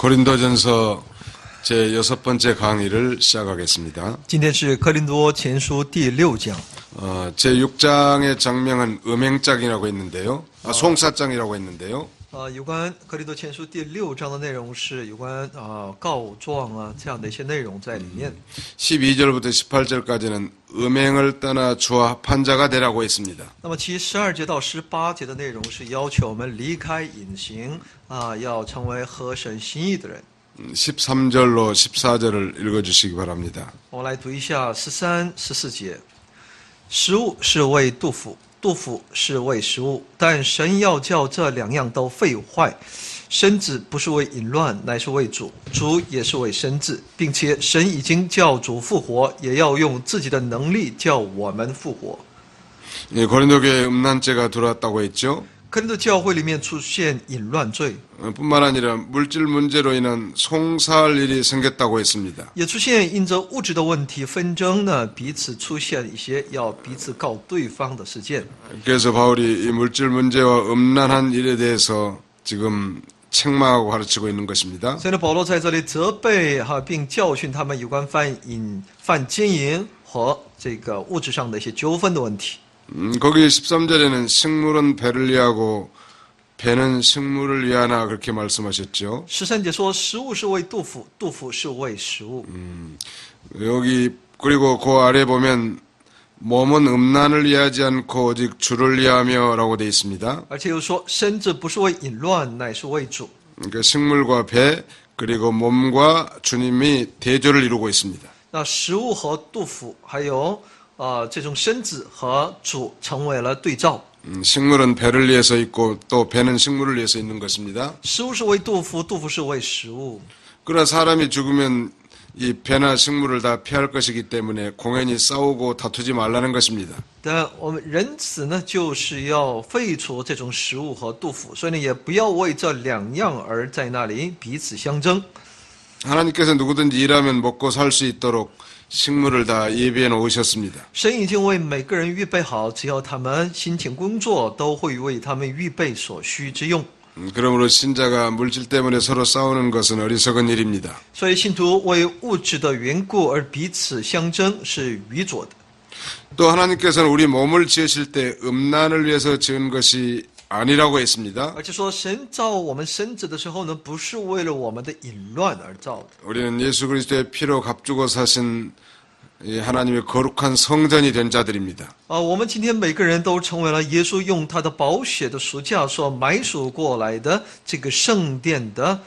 고린도전서 제6번째 강의를 시작하겠습니다. 今天是哥林多前书第6讲。 제6장의 장명은 음행장이라고 했는데요. 송사장이라고 했는데요. 有关哥林多前书第6章的内容是有关告状这样的一些内容在里面。 12절부터 18절까지는 음행을 떠나 주와 합한 자가 되라고 했습니다. 那么其12节到18节的内容是要求我们离开隐形要成为合神心意的人。 13절로 14절을 읽어주시기 바랍니다. 我来读一下13、14节。食物是为肚腹，肚腹是为食物，但神要叫这两样都废坏。身子不是为淫乱，乃是为主；主也是为身子，并且神已经叫主复活，也要用自己的能力叫我们复活。 고린도교에 음란죄가 들어왔다고 했죠. 哥林多教会里面出现淫乱罪， 뿐만 아니라 물질 문제로 인한 송사할 일이 생겼다고 했습니다. 也出现因着物质的问题纷争呢，彼此出现一些要彼此告对方的事件。 그래서 바울이 이 물질 문제와 음란한 일에 대해서 지금 책망하고 가르치고 있는 것입니다. 所以呢，保罗在这里责备并教训他们有关犯奸淫和这个物质上的一些纠纷的问题。 거기 13절에는 식물은 배를 위하고 배는 식물을 위하나 그렇게 말씀하셨죠. 13节说食物是为肚腹，肚腹是为食物。 여기 그리고 그 아래 보면 몸은 음란을 위하지 않고 오직 주를 위하며라고 되어 있습니다. 而且又说身子不是为淫乱，乃是为主。 그러니까 식물과 배 그리고 몸과 주님이 대조를 이루고 있습니다. 那食物和肚腹还有这种身子和主成为了对照。 식물은 배를 위해서 있고 또 배는 식물을 위해서 있는 것입니다. 食物是为肚腹，肚腹是为食物。 그러나 사람이 죽으면 이 배나 식물을 다 피할 것이기 때문에 공연히 싸우고 다투지 말라는 것입니다. 但我们人死呢，就是要废除这种食物和肚腹，所以呢，也不要为这两样而在那里彼此相争。 하나님께서 누구든지 일하면 먹고 살 수 있도록 식물을 다 예비해 놓으셨습니다. 神已经为每个人预备好，只要他们辛勤工作，都会为他们预备所需之用。 그러므로 신자가 물질 때문에 서로 싸우는 것은 어리석은 일입니다. 所以信徒为物质的缘故而彼此相争是愚拙的。 또 하나님께서는 우리 몸을 지으실 때 음란을 위해서 지은 것이 아니라고 했습니다. 而且说神造我们身子的时候呢，不是为了我们的淫乱而造的。 우리는 예수 그리스도의 피로 값주고 사신 이 하나님의 거룩한 성전이 된 자들입니다. 我们今天每个人都成为了耶稣用他的宝血的赎价所买赎过来的这个圣殿的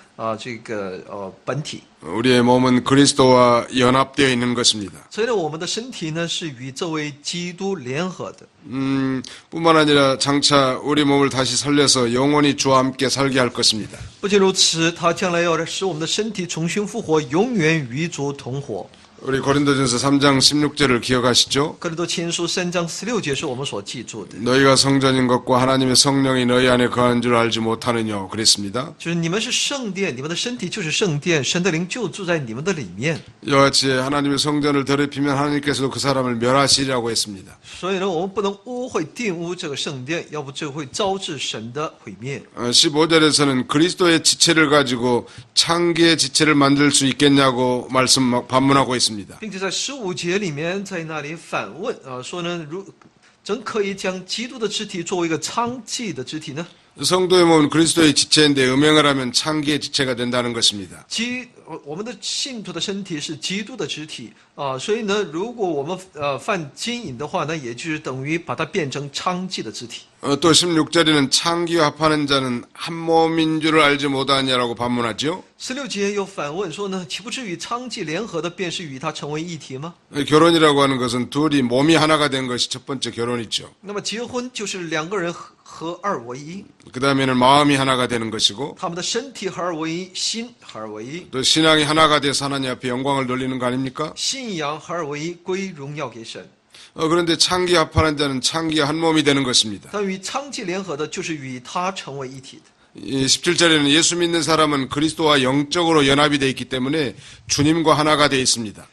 本体。 우리의 몸은 그리스도와 연합되어 있는 것입니다. 所以呢，我们的身体呢是与这位基督联合的。 뿐만 아니라 장차 우리 몸을 다시 살려서 영원히 주와 함께 살게 할 것입니다. 不仅如此，他将来要使我们的身体重新复活，永远与主同活。 우리 고린도전서 3장 16절을 기억하시죠? 哥林多前书3章16节是我们所记住的， 너희가 성전인 것과 하나님의 성령이 너희 안에 거하는 줄 알지 못하느냐 그랬습니다. 就是你们是圣殿，你们的身体就是圣殿，神的灵就住在你们的里面。 이와 같이 하나님의 성전을 더럽히면 하나님께서도 그 사람을 멸하시리라고 했습니다. 所以呢，我们不能污秽玷污这个圣殿，要不就会招致神的毁灭。 15절에서는 그리스도의 지체를 가지고 창기의 지체를 만들 수 있겠냐고 반문하고 있습니다. 并且在15节里面，在那里反问说呢，怎可以将基督的肢体作为一个娼妓的肢体呢？ 성도의 몸은 그리스도의 지체인데 음행을 하면 창기의 지체가 된다는 것입니다. 我们的信徒的身体是基督的肢体所以呢，如果我们犯奸淫的话呢，也就是等于把它变成娼妓的肢体。 또 16절에는 창기와 합하는 자는 한 몸인 줄을 알지 못하냐라고 반문하죠. 16节又反问说呢，岂不是与娼妓联合的，便是与他成为一体吗？ 결혼이라고 하는 것은 둘이 몸이 하나가 된 것이 첫 번째 결혼이죠. 那么结婚就是两个人合二为一， 그 다음에는 마음이 하나가 되는 것이고 他们的身体合二为一，心合二为一， 또 신앙이 하나가 돼서 하나님 앞에 영광을 돌리는 거 아닙니까? 信仰合二为一，归荣耀给神。 그런데 창기 합하는 자는 창기와 한 몸이 되는 것입니다. 但与娼妓联合的，就是与他成为一体的。 이 17절에는 예수 믿는 사람은 그리스도와 영적으로 연합이 되어 있기 때문에 주님과 하나가 되어 있습니다.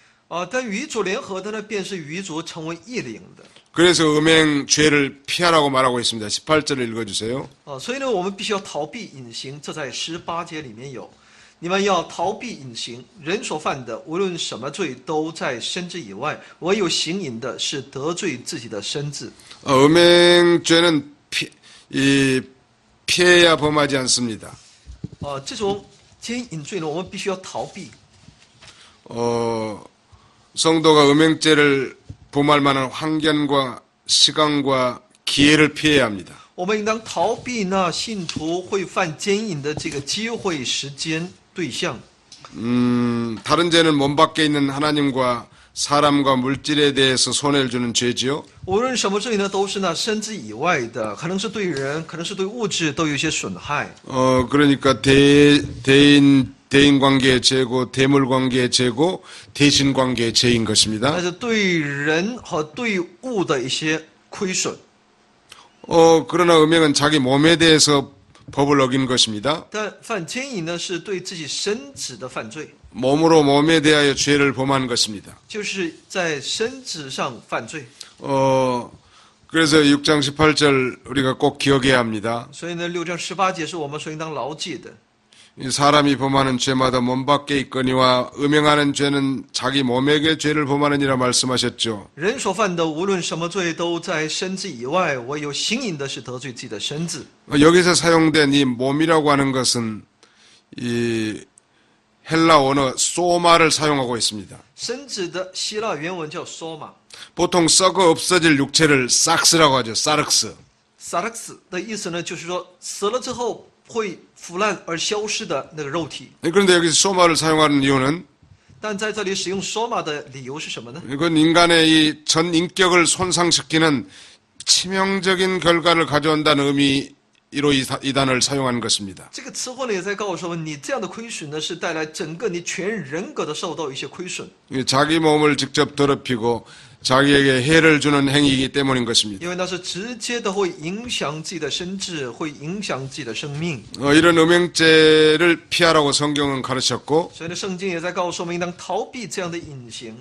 但与主联合的呢，便是与主成为一灵的。 그래서 음행 죄를 피하라고 말하고 있습니다. 18절을 읽어주세요. 所以呢，我们必须要逃避隐形，这在18节里面有。你们要逃避隐形，人所犯的无论什么罪，都在身子以外；唯有行淫的，是得罪自己的身子。 음행죄는 피해야 범하지 않습니다. 这种奸淫罪呢，我们必须要逃避。 성도가 음행죄를 범할 만한 환경과 시간과 기회를 피해야 합니다. 我们应当逃避那信徒会犯奸淫的这个机会、时间、对象。 다른 죄는 몸 밖에 있는 하나님과 사람과 물질에 대해서 손해를 주는 죄지요. 无论什么罪呢，都是那身子以外的，可能是对人，可能是对物质，都有一些损害。 그러니까 대인 관계의 죄고, 대물 관계의 죄고, 대신 관계의 죄인 那 것입니다. 是对人和对物的一些亏损。 그러나 음행은 자기 몸에 대해서 법을 어긴 것입니다. 但犯奸淫呢，是对自己身子的犯罪， 몸으로 몸에 대하여 죄를 범한 것입니다. 就是在身子上犯罪。 그래서 6장 18절 우리가 꼭 기억해야 합니다. 所以呢，6章18节是我们所应当牢记的。 이 사람이 범하는 죄마다 몸 밖에 있거니와 음행하는 죄는 자기 몸에게 죄를 범하느니라 말씀하셨죠. 人所犯的无论什么罪，都在身子以外；唯有行淫的，是得罪自己的身子。 여기서 사용된 이 몸이라고 하는 것은 이 헬라 언어 소마를 사용하고 있습니다. 身子的希腊原文叫 soma， 보통 썩어 없어질 육체를 싹스라고 하죠. 사르크스. sarx 的意思呢，就是说死了之后会腐烂而消失的那个肉体。 그런데 여기서 소마를 사용하는 이유는 但在这里使用 soma 的理由是什么呢？ 이건 인간의 이 전 인격을 손상시키는 치명적인 결과를 가져온다는 의미로 이 단어를 사용한 것입니다. 这个词汇呢，也在告诉我们，你这样的亏损呢，是带来整个你全人格的受到一些亏损， 자기 몸을 직접 더럽히고 자기에게 해를 주는 행위이기 때문인 것입니다. 因为那是直接的会影响自己的身质，会影响自己的生命。 이런 음행죄를 피하라고 성경은 가르쳤고 所以呢，圣经也在告诉我们，应当逃避这样的隐形。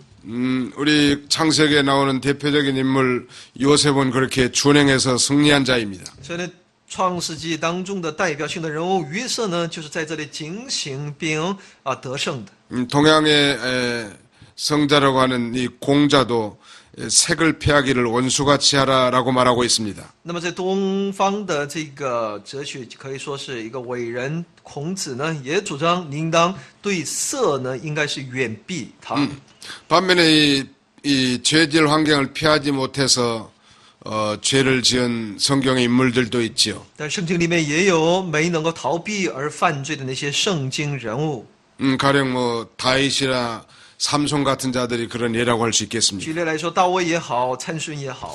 우리 창세기에 나오는 대표적인 인물 요셉은 그렇게 준행해서 승리한 자입니다. 所以呢，创世纪当中的代表性的人物约瑟呢，就是在这里警醒并得胜的。 동양의 성자라고 하는 이 공자도 색을 피하기를 원수같이 하라라고 말하고 있습니다. 那么在东方的这个哲学可以说是一个伟人，孔子呢也主张你应当对色呢应该是远避它。 반면에 이 죄질 환경을 피하지 못해서 죄를 지은 성경의 인물들도 있지요. 但圣经里面也有没能够逃避而犯罪的那些圣经人物。 가령 뭐 다윗이나 삼손 같은 자들이 그런 예라고 할 수 있겠습니다. 举例来说，大卫也好，参孙也好。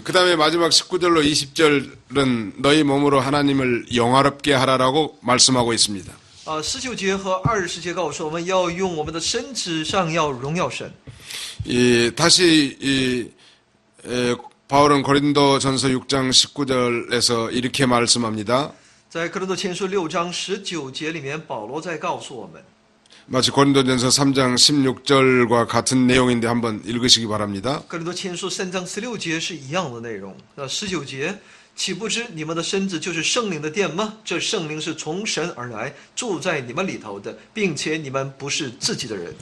그 다음에 마지막 19절로 20절은 너희 몸으로 하나님을 영화롭게 하라라고 말씀하고 있습니다. 19节和20节告诉我们要用我们的身子上要荣耀神。 다시 바울은 고린도전서 6장 19절에서 이렇게 말씀합니다. 在哥林多前书6章19节里面，保罗在告诉我们， 마치 고린도전서 3장 16절과 같은 내용인데 한번 읽으시기 바랍니다. 哥林多前书3章16节是一样的内容。19节，岂不知你们的身子就是圣灵的殿吗？这圣灵是从神而来，住在你们里头的，并且你们不是自己的人。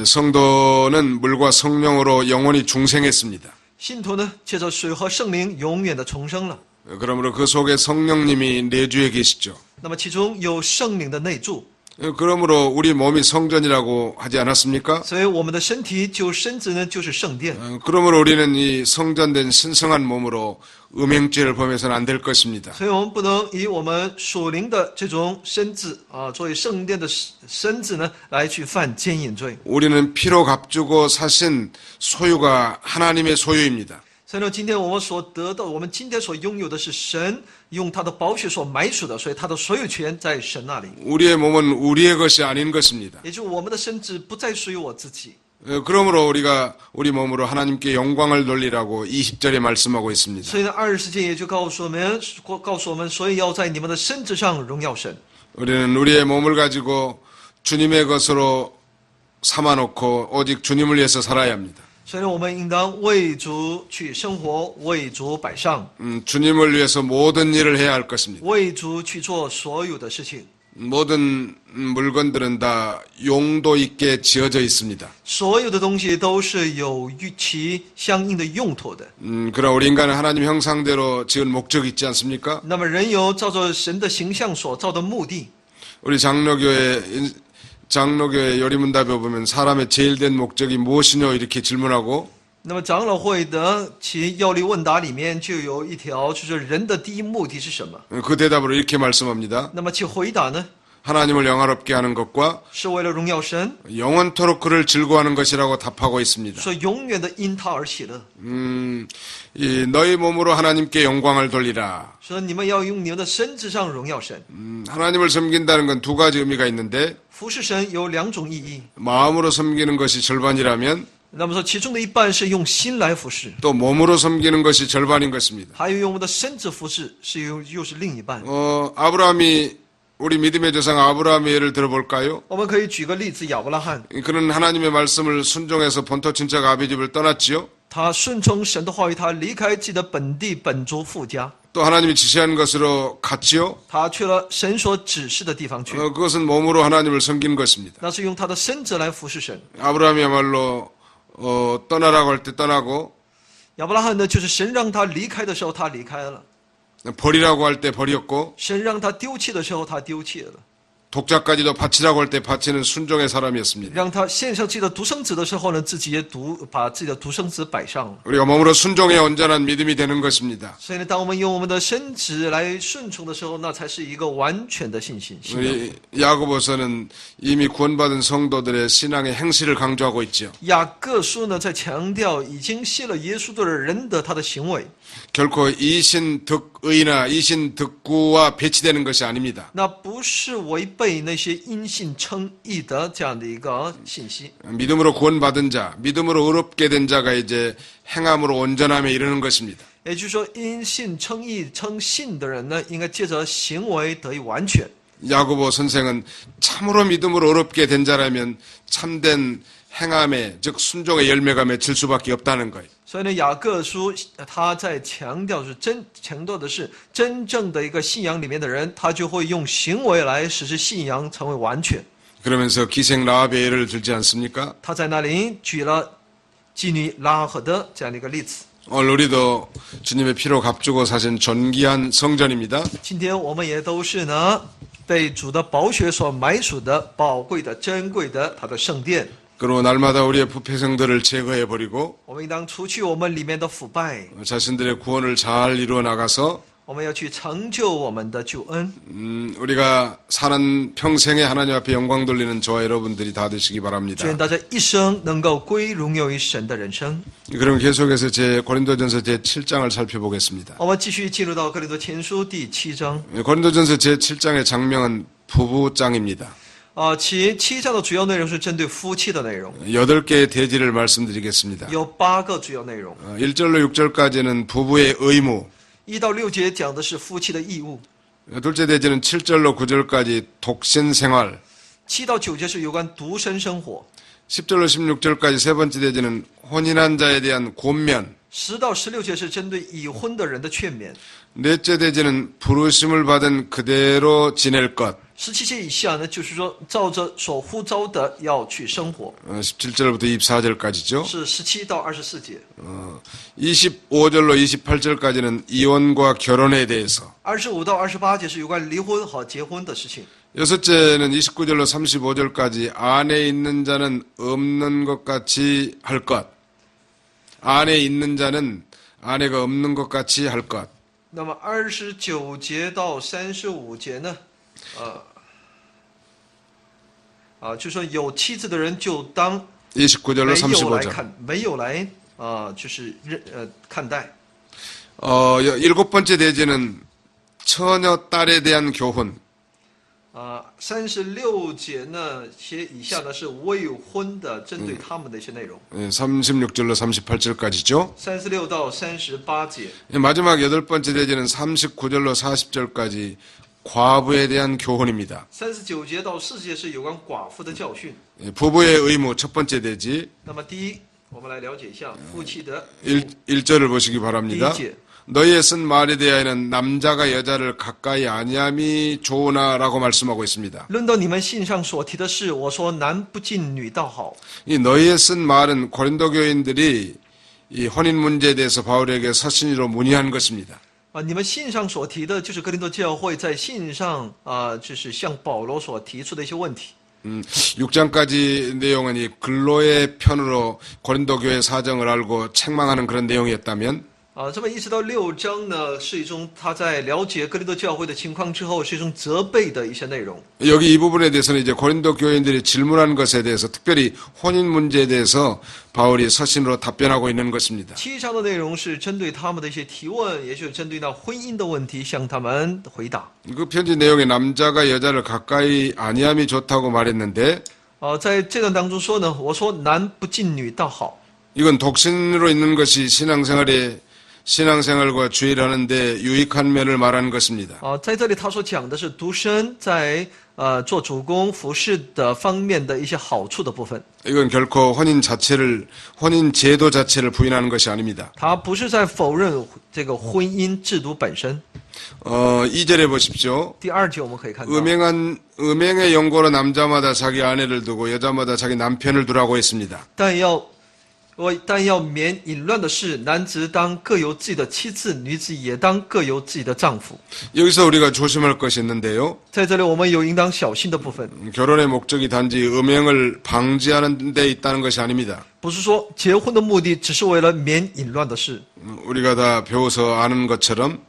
성도는 물과 성령으로 영원히 중생했습니다. 信徒呢，借着水和圣灵永远的重生了。 그러므로 그 속에 성령님이 내주에 계시죠. 那么其中有圣灵的内住， 그러므로 우리 몸이 성전이라고 하지 않았습니까? 所以我们的身体身子呢就是圣殿。 그러므로 우리는 이 성전된 신성한 몸으로 음행죄를 범해서는 안 될 것입니다. 所以我们不能以我们属灵的这种身子作为圣殿的身子呢，来去犯奸淫罪。 우리는 피로 값주고 사신 소유가 하나님의 소유입니다. 所以呢，今天我们所得到，我们今天所拥有的是神用他的宝血所买赎的，所以他的所有权在神那里。 우리의 몸은 우리의 것이 아닌 것입니다. 也就是我们的身子不再属于我自己。 그러므로 우리가 우리 몸으로 하나님께 영광을 돌리라고 20절에 말씀하고 있습니다. 所以呢，20节也就告诉我们，所以要在你们的身子上荣耀神。 우리는 우리의 몸을 가지고 주님의 것으로 삼아놓고 오직 주님을 위해서 살아야 합니다. 所以呢，我们应当为主去生活，为主摆上， 주님을 위해서 모든 일을 해야 할 것입니다. 为主去做所有的事情。 모든 물건들은 다 용도 있게 지어져 있습니다. 所有的东西都是有其相应的用途的。 그러나 우리 인간은 하나님 형상대로 지은 목적이 있지 않습니까? 那么人有照着神的形象所造的目的。 우리 장로교회 요리문답에 보면 사람의 제일 된 목적이 무엇이뇨 이렇게 질문하고 那么长老会的其要理问答里面就有一条，就是人的第一目的是什么？ 그 대답으로 이렇게 말씀합니다. 那么其回答呢， 하나님을 영화롭게 하는 것과 是为了荣耀神， 영원토록 그를 즐거워하는 것이라고 답하고 있습니다. 说永远的因他而喜乐。 이 너희 몸으로 하나님께 영광을 돌리라. 说你们要用你们的身子上荣耀神。 하나님을 섬긴다는 건 두 가지 의미가 있는데 服侍神有两种意义。 마음으로 섬기는 것이 절반이라면 那么说，其中的一半是用心来服侍， 또 몸으로 섬기는 것이 절반인 것입니다. 还有用我们的身子服侍，又是另一半。 아브라함이 우리 믿음의 조상 아브라함의 예를 들어볼까요? 我们可以举个例子，亚伯拉罕， 그는 하나님의 말씀을 순종해서 본토 친척 아비집을 떠났지요. 他顺从神的话语，他离开自己的本地本族父家， 또 하나님이 지시한 것으로 갔지요. 他去了神所指示的地方去， 그것은 몸으로 하나님을 섬기는 것입니다. 那是用他的身子来服侍神。 아브라함이야말로 떠나라고 할 때 떠나고 亚伯拉罕呢，就是神让他离开的时候，他离开了； 버리라고 할 때 버렸고 神让他丢弃的时候，他丢弃了； 독자까지도 바치라고 할 때 바치는 순종의 사람이었습니다. 让他献上自己的独生子的时候呢，自己也把自己的独生子摆上了。 우리가 몸으로 순종해야 온전한 믿음이 되는 것입니다. 所以呢，当我们用我们的身子来顺从的时候，那才是一个完全的信仰。 우리 야고보서는 이미 구원받은 성도들의 신앙의 행실을 강조하고 있죠. 雅各书呢，在强调已经信了耶稣的人的他的行为， 결코 이신득의나 이신득구와 배치되는 것이 아닙니다. 那不是违背那些因信称义的这样的一个信息。 믿음으로 구원받은 자, 믿음으로 의롭게 된 자가 이제 행함으로 온전함에 이르는 것입니다. 也就是说，因信称义称信的人呢，应该借着行为得以完全。 야고보 선생은 참으로 믿음으로 의롭게 된 자라면 참된 행함에 즉 순종의 열매가 맺힐 수밖에 없다는 거예요. 所以呢，雅各书他在强调的是真正的一个信仰里面的人，他就会用行为来使之信仰成为完全。 그러면서 기생 라합의 예를 들지 않습니까? 他在那里举了妓女拉合的这样的一个例子。 오늘 우리도 주님의 피로 값주고 사신 존귀한 성전입니다. 今天我们也都是呢，被主的宝血所买属的宝贵的、珍贵的他的圣殿。 그리고 날마다 우리의 부패성들을 제거해버리고 我们应当除去我们里面的腐败， 자신들의 구원을 잘 이루어 나가서 我们要去成就我们的救恩。 우리가 사는 평생에 하나님 앞에 영광 돌리는 저와 여러분들이 다 되시기 바랍니다. 愿大家一生能够归荣耀于神的人生。 그럼 계속해서 고린도전서 제 7장을 살펴보겠습니다. 我们继续进入到哥林多前书第7章。 고린도전서 제 7장의 장명은 부부장입니다. 其7章的主要内容是针对夫妻的内容， 8개의 대지를 말씀드리겠습니다. 有8个主要内容。 1절로 6절까지는 부부의 의무, 1到6节讲的是夫妻的义务， 둘째 대지는 7절로 9절까지 독신 생활, 7到9节是有关独身生活， 10절로 16절까지 세 번째 대지는 혼인한 자에 대한 권면, 10到16节是针对已婚的人的劝勉， 넷째 대지는 부르심을 받은 그대로 지낼 것, 17节以下呢，就是说照着所呼召的要去生活， 17절부터 24절까지죠. 是17到24节。 25절로 28절까지는 이혼과 결혼에 대해서, 25到28节是有关离婚和结婚的事情。 여섯째는 29절로 35절까지 안에 있는 자는 없는 것 같이 할 것, 안에 있는 자는 아내가 없는 것 같이 할 것. 那么29节到35节呢，就说有妻子的人就当 29절로 没有来 35절. 看，没有来就是看待。 일곱 번째 대지는 처녀 딸에 대한 교훈. 36节呢，以下呢是未婚的针对他们的一些内容。 36절로 38절까지죠. 36到38节。 마지막 여덟 번째 대지는 39절로 40절까지 과부에 대한 교훈입니다. 39节到40节是有关寡妇的教训。 부부의 의무 첫 번째 대지. 那么第一，我们来了解一下夫妻的 1절을 보시기 第一 바랍니다. 节。 너희의 쓴 말에 대하여는 남자가 여자를 가까이 아니함이 좋으나라고 말씀하고 있습니다. 论到你们信上所提的事，我说男不近女倒好。 이 너희의 쓴 말은 고린도 교인들이 이 혼인 문제에 대해서 바울에게 서신으로 문의한 것입니다. 你们信上所提的，就是哥林多教会在信上就是向保罗所提出的一些问题。 6장까지 내용은 이 근로의 편으로 고린도 교회 사정을 알고 책망하는 그런 내용이었다면 这么一直到6章呢，是一种他在了解哥林多教会的情况之后，是一种责备的一些内容。 여기 이 부분에 대해서는 이제 고린도 교인들이 질문한 것에 대해서 특별히 혼인 문제에 대해서 바울이 서신으로 답변하고 있는 것입니다. 7章的内容是针对他们的一些提问，也就是针对那婚姻的问题向他们回答。 그 편지 내용에 남자가 여자를 가까이 아니함이 좋다고 말했는데 在这段当中说呢，我说男不近女倒好。 이건 독신으로 있는 것이 신앙생활과 주의를 하는데 유익한 면을 말하는 것입니다. 在这里他所讲的是独身在做主公服侍的方面的一些好处的部分。 이건 결코 혼인 제도 자체를 부인하는 것이 아닙니다. 他不是在否认这个婚姻制度本身。 2절에 보십시오. 第2节我们可以看到， 음행의 연고로 남자마다 자기 아내를 두고 여자마다 자기 남편을 두라고 했습니다. 但要免淫乱的事，男子当各有自己的妻子，女子也当各有自己的丈夫。 여기서 우리가 조심할 것이 있는데요. 在这里我们有应当小心的部分， 결혼의 목적이 단지 음행을 방지하는 데 있다는 것이 아닙니다. 不是说结婚的目的只是为了免淫乱的事， 우리가 다 배워서 아는 것처럼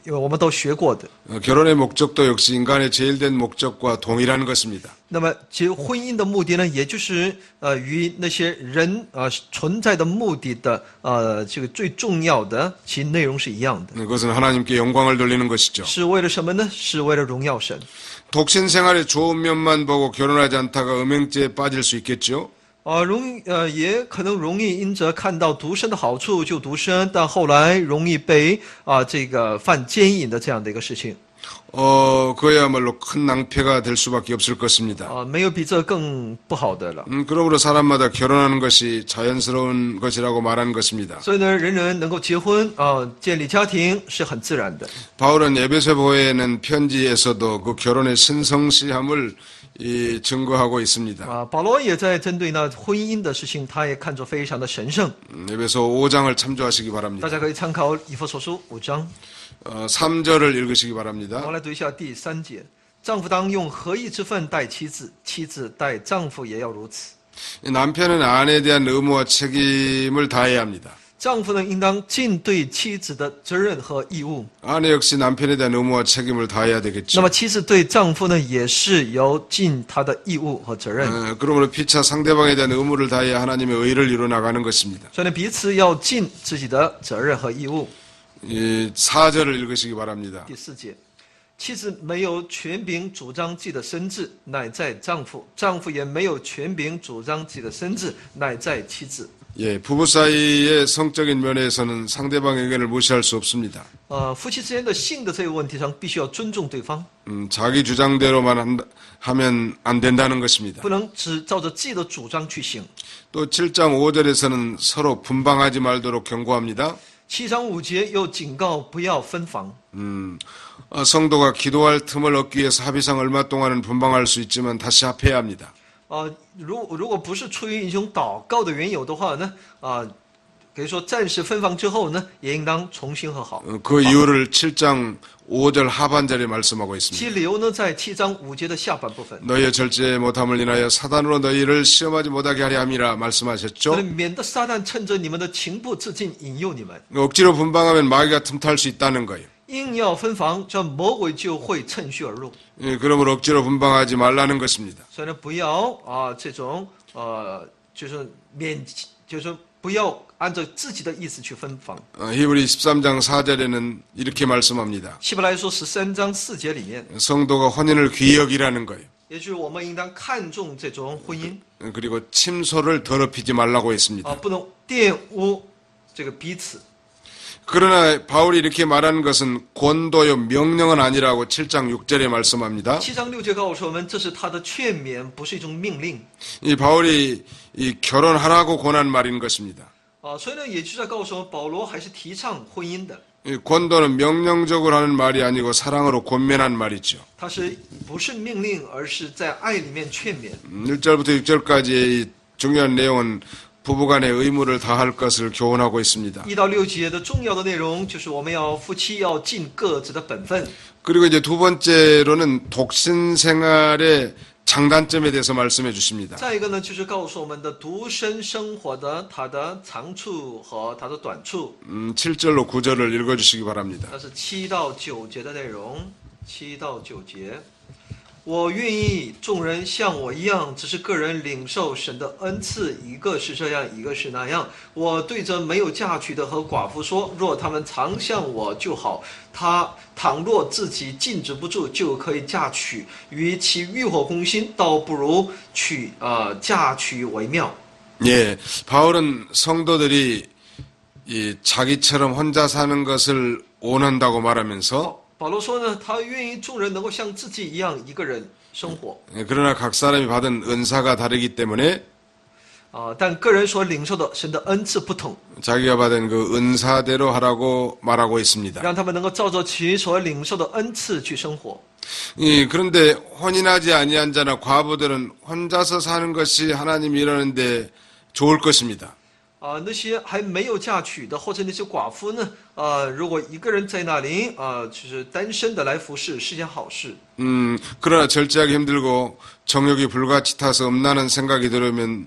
因为我们都学过的。 결혼의 목적도 역시 인간의 제일된 목적과 동일한 것입니다. 那么婚姻的目的呢，也就是与那些人存在的目的的这个最重要的其内容是一样的。 그것은 하나님께 영광을 돌리는 것이죠. 是为了什么呢？是为了荣耀神。 독신 생활의 좋은 면만 보고 결혼하지 않다가 음행죄에 빠질 수 있겠죠. 也可能容易因着看到独身的好处就独身，但后来容易被这个犯奸淫的这样的一个事情。 그야말로 큰 낭패가 될 수밖에 없을 것입니다. 没有比这更不好的了。 그러므로 사람마다 결혼하는 것이 자연스러운 것이라고 말하는 것입니다. 所以呢，人人能够结婚建立家庭是很自然的。 바울은 에베소 보에는 편지에서도 그 결혼의 신성시함을 증거하고 있습니다. 保罗也在针对那婚姻的事情，他也看作非常的神圣。 에베소 5장을 참조하시기 大 바랍니다. 家可以参考以弗所书5章。 3절을 읽으시기 我 바랍니다. 们来读一下第3节：丈夫当用合一之分待妻子，妻子待丈夫也要如此。 남편은 아내에 대한 의무와 책임을 다해야 합니다. 丈夫呢，应当尽对妻子的责任和义务。 아내 역시 남편에 대한 의무와 책임을 다해야 那 되겠죠. 么妻子对丈夫呢，也是有尽她的义务和责任。 그러므로 피차 상대방에 대한 의무를 다해야 하나님의 의를 이루어 나가는 것입니다. 所以呢，彼此要尽自己的责任和义务。 4절을 읽으시기 바랍니다. 第4节，妻子没有权柄主张自己的身子，乃在丈夫；丈夫也没有权柄主张自己的身子，乃在妻子。 부부 사이의 성적인 면에서는 상대방의 의견을 무시할 수 없습니다. 夫妻之间的性的这个问题上，必须要尊重对方， 자기 주장대로만 하면 안 된다는 것입니다. 不能只照着自己的主张去行。 또 7장 5절에서는 서로 분방하지 말도록 경고합니다. 7章5节又警告不要分房。 성도가 기도할 틈을 얻기 위해서 합의상 얼마 동안은 분방할 수 있지만 다시 합해야 합니다. 如果不是出于一种祷告的缘由的话呢，可以说暂时分房之后呢，也应当重新和好。 그 이유를 7장 5절 하반절에 말씀하고 있습니다. 其理由呢，在7章5节的下半部分。 너희의 절제 못함을 인하여 사단으로 너희를 시험하지 못하게 하려 함이라 말씀하셨죠. 免得撒旦趁着你们的情不自禁引诱你们， 억지로 분방하면 마귀가 틈탈 수 있다는 거예요. 硬要分房，这魔鬼就会趁虚而入。 그러므로 억지로 분방하지 말라는 것입니다. 所以呢，不要这种就是不要按照自己的意思去分房。 히브리 13장 4절에는 이렇게 말씀합니다. 希伯来书13章4节里面， 성도가 혼인을 귀히 여기라는 거예요. 也就是我们应当看重这种婚姻， 그리고 침소를 더럽히지 말라고 했습니다. 不能玷污这个彼此。 그러나 바울이 이렇게 말하는 것은 권도요 명령은 아니라고 7장 6절에 말씀합니다. 7章6节告诉我们，这是他的劝勉，不是一种命令。 이 바울이 이 결혼하라고 권한 말인 것입니다. 所以呢，也就是在告诉我们，保罗还是提倡婚姻的。이 권도는 명령적으로 하는 말이 아니고 사랑으로 권면한 말이죠. 它是不是命令，而是在爱里面劝勉。 1절부터 6절까지의 중요한 내용은 부부간의 의무를 다할 것을 교훈하고 있습니다. 1到6节的重要的内容就是我们要夫妻要尽各自的本分。 그리고 이제 두 번째로는 독신 생활의 장단점에 대해서 말씀해 주십니다. 再一个呢，就是告诉我们的独身生活的它的长处和它的短处。 7절로 9절을 읽어 주시기 바랍니다. 那是7到9节的内容。7到9节，我愿意众人像我一样，只是个人领受神的恩赐，一个是这样，一个是那样。我对着没有嫁娶的和寡妇说：若他们常像我就好。他倘若自己禁止不住，就可以嫁娶。与其欲火攻心，倒不如嫁娶为妙。 예, 바울은 성도들이 이 자기처럼 혼자 사는 것을 원한다고 말하면서 保罗说呢，他愿意众人能够像自己一样一个人生活。 그러나 각 사람이 받은 은사가 다르기 때문에 但个人所领受的神的恩赐不同， 자기가 받은 그 은사대로 하라고 말하고 있습니다. 让他们能够照着其所领受的恩赐去生活。 그런데 혼인하지 아니한 자나 과부들은 혼자서 사는 것이 하나님이 이러는데 좋을 것입니다. 那些还没有嫁娶的，或者那些寡妇呢，如果一个人在那里，就是单身的来服侍，是件好事。 그러나 절제하기 힘들고 정욕이 불같이 타서 음란한 생각이 들으면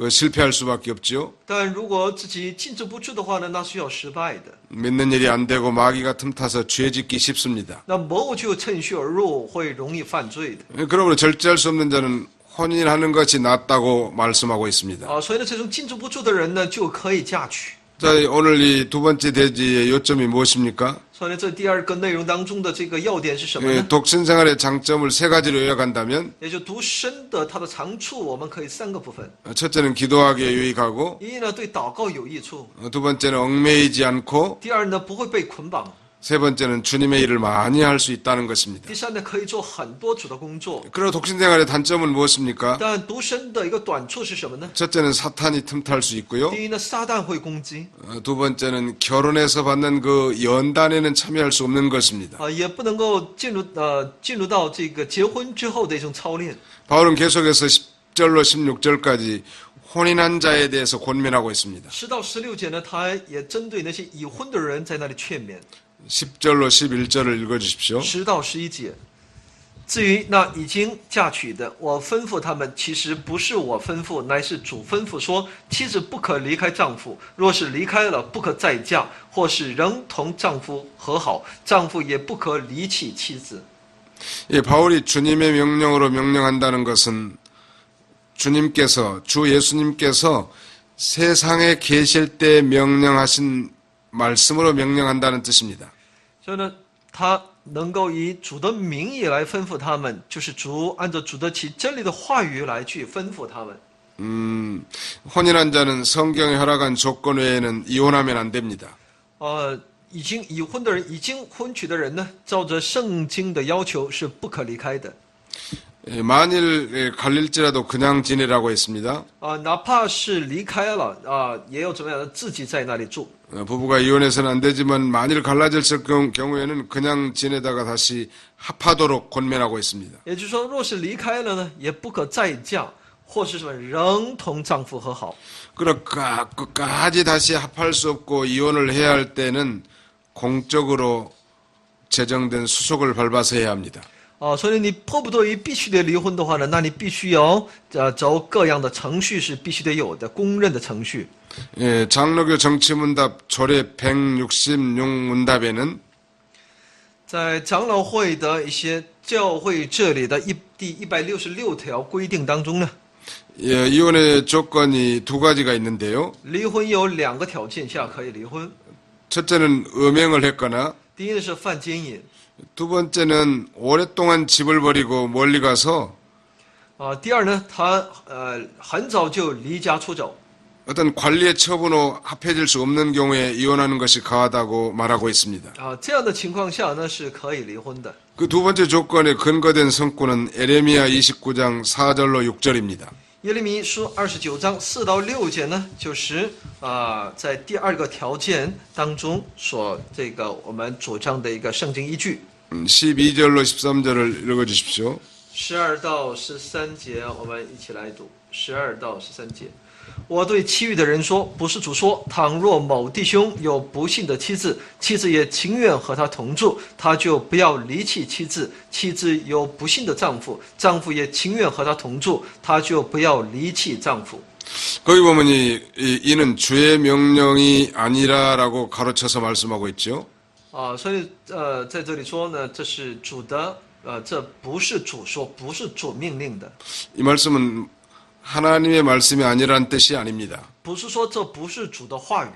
실패할 수밖에 없지요. 但如果自己禁止不住的话呢，那是要失败的。 믿는 일이 안 되고 마귀가 틈타서 죄 짓기 쉽습니다. 那魔偶就趁虚而入，会容易犯罪的。 그러므로 절제할 수 없는 자는 혼인하는 것이 낫다고 말씀하고 있습니다. 所以呢，这种禁止不住的人呢，就可以嫁娶。 자, 오늘 이 두 번째 대지의 요점이 무엇입니까? 所以呢，这第二个内容当中的这个要点是什么呢？ 독신 생활의 장점을 세 가지로 요약한다면 也就独身的它的长处，我们可以3个部分。 첫째는 기도하기에 유익하고 一呢，对祷告有益处； 두 번째는 얽매이지 않고 第二呢，不会被捆绑； 세 번째는 주님의 일을 많이 할 수 있다는 것입니다. 第三呢，可以做很多主的工作。 그리고 독신 생활의 단점은 무엇입니까? 但独身的一个短处是什么呢？ 첫째는 사탄이 틈탈 수 있고요. 第一呢，撒旦会攻击， 두 번째는 결혼해서 받는 그 연단에는 참여할 수 없는 것입니다. 也不能够进入到这个结婚之后的一种操练。 바울은 계속해서 10절로 16절까지 혼인한 자에 대해서 권면하고 있습니다. 10到16节呢，他也针对那些已婚的人在那里劝勉。 10절로 11절을 읽어주십시오. 10到11节。至于那已经嫁娶的，我吩咐他们，其实不是我吩咐，乃是主吩咐说：妻子不可离开丈夫，若是离开了，不可再嫁；或是仍同丈夫和好，丈夫也不可离弃妻子。 예, 바울이 주님의 명령으로 명령한다는 것은 주님께서 주 예수님께서 세상에 계실 때 명령하신 말씀으로 명령한다는 뜻입니다. 所以呢，他能够以主的名义来吩咐他们，就是主按照主的其真理的话语来去吩咐他们。 혼인한 자는 성경에 허락한 조건 외에는 이혼하면 안 됩니다. 已经已婚的人，已经婚娶的人呢，照着圣经的要求是不可离开的。 예, 만일 갈릴지라도 그냥 지내라고 했습니다. 哪怕是离开了也要怎么样呢？自己在那里住。 부부가 이혼해서는 안 되지만 만일 갈라졌을 경우에는 그냥 지내다가 다시 합하도록 권면하고 있습니다. 也就是说，若是离开了呢，也不可再嫁，或是什么仍同丈夫和好。 그러니까 끝까지 다시 합할 수 없고 이혼을 해야 할 때는 공적으로 제정된 수속을 밟아서 해야 합니다. 所以你迫不得已必须得离婚的话呢，那你必须要走各样的程序是必须得有的，公认的程序。 예, 장로교 정치문답 조례 166문답에는 在长老会的一些教会这里的第166条规定当中呢， 예, 이혼의 조건이 두 가지가 있는데요. 离婚有2个条件下可以离婚。 첫째는 음행을 했거나 第一呢是犯奸淫， 두 번째는 오랫동안 집을 버리고 멀리 가서 第二呢他很早就离家出走。 어떤 관리의 처분으로 합해질 수 없는 경우에 이혼하는 것이 가하다고 말하고 있습니다. 这样的情况下呢是可以离婚的。 그 두 번째 조건에 근거된 성구는 에레미야 29장 4절로 6절입니다. 耶利米书29章4到6节呢，就是在第二个条件当中所这个我们主张的一个圣经依据。 12절로 13절을 읽어주십시오. 12到13节，我们一起来读。12到13节，我对其余的人说，不是主说，倘若某弟兄有不幸的妻子，妻子也情愿和他同住，他就不要离弃妻子；妻子有不幸的丈夫，丈夫也情愿和他同住，他就不要离弃丈夫。 거기 보면 이는 주의 명령이 아니라라고 가로쳐서 말씀하고 있죠. 所以在这里说呢，这是主的，这不是主说，不是主命令的， 이 말씀은 하나님의 말씀이 아니라는 뜻이 아닙니다. 不是说这不是主的话语。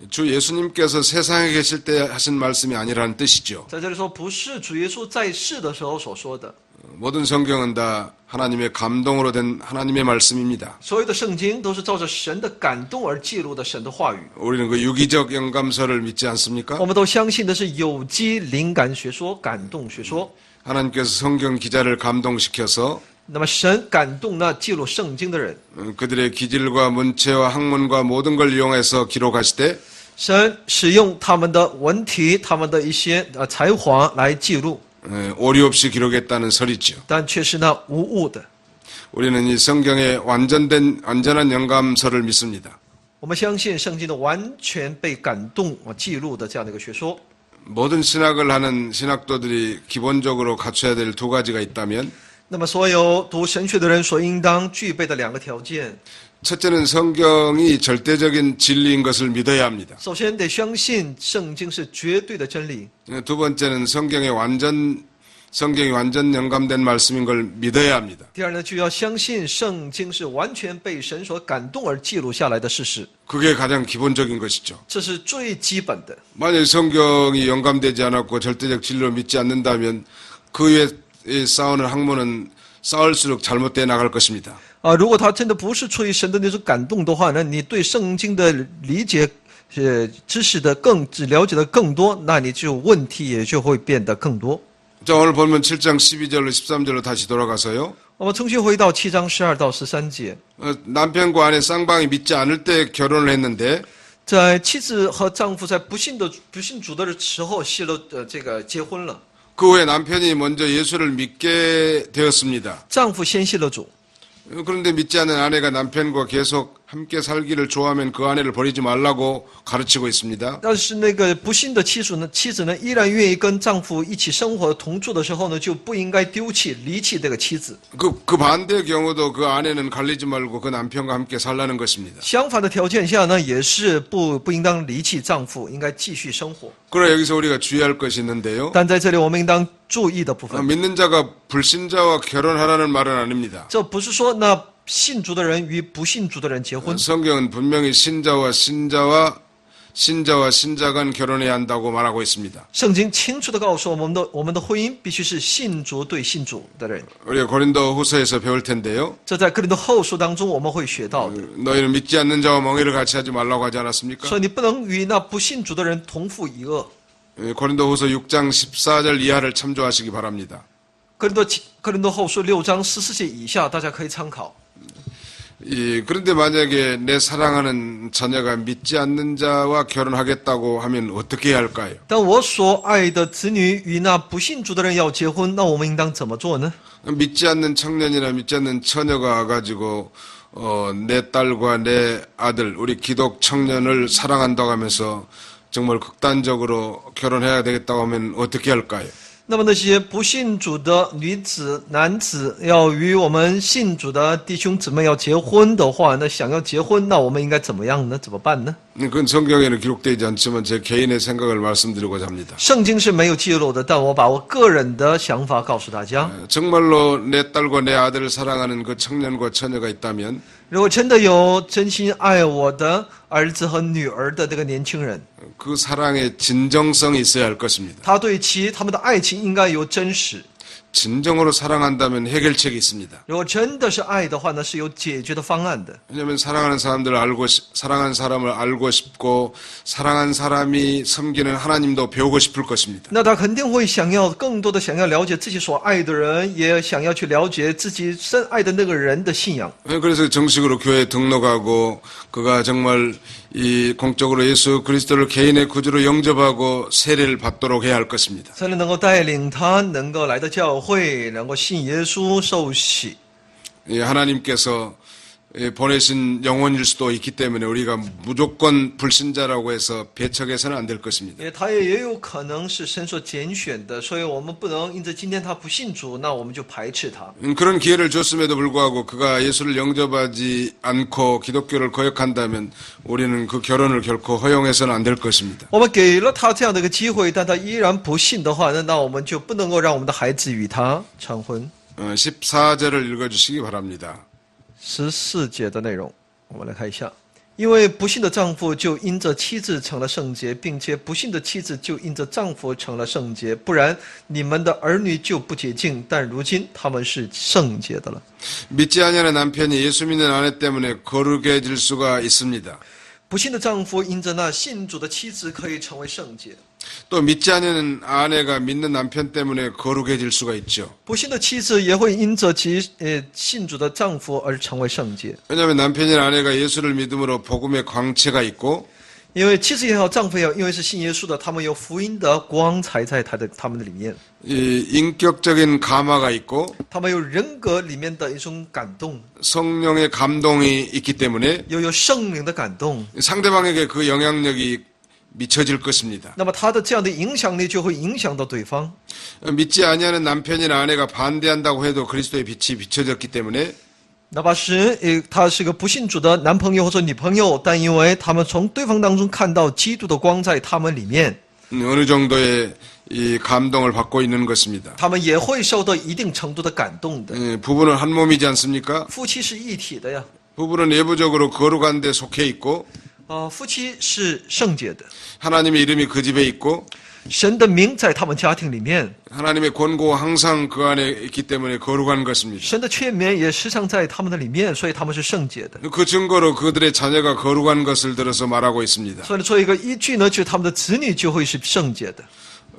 주 예수님께서 세상에 계실 때 하신 말씀이 아니라는 뜻이죠. 在这里说，不是主耶稣在世的时候所说的。 모든 성경은 다 하나님의 감동으로 된 하나님의 말씀입니다. 所有的圣经都是照着神的感动而记录的神的话语。 우리는 그 유기적 영감서를 믿지 않습니까? 我们都相信的是有机灵感学说、感动学说。 하나님께서 성경 기자를 감동시켜서 那么神感动那记录圣经的人， 그들의 기질과 문체와 학문과 모든 걸 이용해서 기록하시되 神使用他们的文体、他们的一些才华来记录， 오류 없이 기록했다는 설이죠. 但却是那无误的。 우리는 이 성경의 완전한 영감서를 믿습니다. 我们相信圣经的完全被感动记录的这样的一个学说。 모든 신학을 하는 신학도들이 기본적으로 갖춰야 될 두 가지가 있다면 那么，所有读神学的人所应当具备的两个条件， 첫째는 성경이 절대적인 진리인 것을 믿어야 합니다. 首先得相信圣经是绝对的真理。 두 번째는 성경이 완전 영감된 말씀인 걸 믿어야 합니다. 第二呢，就要相信圣经是完全被神所感动而记录下来的事实， 그게 가장 기본적인 것이죠. 这是最基本的。 만약 성경이 영감되지 않았고 절대적 진리로 믿지 않는다면 그 위에 싸우는 학문은 싸울수록 잘못돼 나갈 것입니다. 如果他真的不是出于神的那种感动的话呢，你对圣经的理解、知识的了解的更多，那你就问题也就会变得更多。 자, 오늘 보면 7장 12절로 13절로 다시 돌아가서요. 我们重新回到7章12到13节， 남편과 아내 쌍방이 믿지 않을 때 결혼을 했는데 在妻子和丈夫在不信主的时候，这个结婚了， 그 후에 남편이 먼저 예수를 믿게 되었습니다. 丈夫先信了主。 그런데 믿지 않는 아내가 남편과 계속 함께 살기를 좋아하면 그 아내를 버리지 말라고 가르치고 있습니다. 但是那个不信的妻子呢，依然愿意跟丈夫一起生活同住的时候呢，就不应该离弃这个妻子。 그 반대의 경우도 그 아내는 갈리지 말고 그 남편과 함께 살라는 것입니다. 相反的条件下呢，也是不应当离弃丈夫，应该继续生活。 그러나 여기서 우리가 주의할 것이 있는데요. 但在这里我们应当注意的部分， 믿는 자가 불신자와 결혼하라는 말은 아닙니다. 这不是说那信主的人与不信主的人结婚。 성경은 분명히 신자와 신자 간 결혼해야 한다고 말하고 있습니다. 圣经清楚地告诉我们的婚姻必须是信主对信主的人。 우리가 고린도후서에서 배울 텐데요. 这在哥林多后书当中我们会学到的。 너희는 믿지 않는 자와 멍해를 같이 하지 말라고 하지 않았습니까? 所以你不能与那不信主的人同父一轭。 고린도후서 6장 14절 이하를 참조하시기 바랍니다. 哥林多后书6章14节以下，大家可以参考。 그런데 만약에 내 사랑하는 자녀가 믿지 않는 자와 결혼하겠다고 하면 어떻게 해야 할까요? 但我所爱的子女与那不信主的人要结婚，那我们应当怎么做呢？ 믿지 않는 청년이나 믿지 않는 처녀가 와가지고 내 딸과 내 아들, 우리 기독 청년을 사랑한다고 하면서 정말 극단적으로 결혼해야 되겠다고 하면 어떻게 할까요? 那么那些不信主的女子、男子要与我们信主的弟兄姊妹要结婚的话，那想要结婚，那我们应该怎么样呢？怎么办呢？ 그건 성경에는 기록되지 않지만 제 개인의 생각을 말씀드리고자 합니다. 圣经是没有记录的，但我把我个人的想法告诉大家。 정말로 내 딸과 내 아들을 사랑하는 그 청년과 처녀가 있다면 如果真的有真心爱我的儿子和女儿的这个年轻人， 그 사랑의 진정성이 있어야 할 것입니다. 他们的爱情应该有真实。 진정으로 사랑한다면 해결책이 있습니다. 如果真的是爱的话呢，是有解决的方案的。 왜냐하면 사랑하는 사람을 알고 싶고 사랑한 사람이 섬기는 하나님도 배우고 싶을 것입니다. 那他肯定会想要更多的想要了解自己所爱的人，也想要去了解自己深爱的那个人的信仰。 그래서 정식으로 교회에 등록하고 그가 정말 이 공적으로 예수 그리스도를 개인의 구주로 영접하고 세례를 받도록 해야 할 것입니다. 才能够带领他能够来到教会，能够信耶稣受洗。 하나님께서 보내신 영혼일 수도 있기 때문에 우리가 무조건 불신자라고 해서 배척해서는 안 될 것입니다. 他也有可能是神所拣选的，所以我们不能因着今天他不信主，那我们就排斥他。 그런 기회를 줬음에도 불구하고 그가 예수를 영접하지 않고 기독교를 거역한다면 우리는 그 결혼을 결코 허용해서는 안 될 것입니다. 我们给了他这样的一个机会，但他依然不信的话，那我们就不能够让我们的孩子与他成婚。 14절을 읽어주시기 바랍니다. 14节的内容，我们来看一下。因为不信的丈夫就因着妻子成了圣洁，并且不信的妻子就因着丈夫成了圣洁，不然你们的儿女就不洁净，但如今他们是圣洁的了。 믿지 아니하는 남편이 예수 믿는 아내 때문에 거룩해질 수가 있습니다. 不信的丈夫因着那信主的妻子可以成为圣洁， 또 믿지 않는 아내가 믿는 남편 때문에 거룩해질 수가 있죠. 不信的妻子也会因着其信主的丈夫而成为圣洁。 왜냐하면 남편이나 아내가 예수를 믿음으로 복음의 광채가 있고 因为妻子也好，丈夫也好，因为是信耶稣的，他们有福音的光彩在他们的里面， 이 인격적인 감화가 있고 他们有人格里面的一种感动， 성령의 감동이 있기 때문에 又有圣灵的感动， 상대방에게 그 영향력이 미쳐질 것입니다. 那么他的这样的影响力就会影响到对方。 믿지 아니하는 남편이나 아내가 반대한다고 해도 그리스도의 빛이 비춰졌기 때문에 哪怕是他是个不信主的男朋友或者女朋友，但因为他们从对方当中看到基督的光在他们里面， 어느 정도의 이 감동을 받고 있는 것입니다. 他们也会受到一定程度的感动的。 부부는 한 몸이지 않습니까? 夫妻是一体的呀， 부부는 내부적으로 거룩한 데 속해 있고 夫妻是圣洁的， 하나님의 이름이 그 집에 있고 神的名在他们家庭里面， 하나님의 권고가 항상 그 안에 있기 때문에 거룩한 것입니다. 神的劝勉也时常在他们的里面，所以他们是圣洁的。 그 증거로 그들의 자녀가 거룩한 것을 들어서 말하고 있습니다. 所以做一个依据呢，就是他们的子女就会是圣洁的。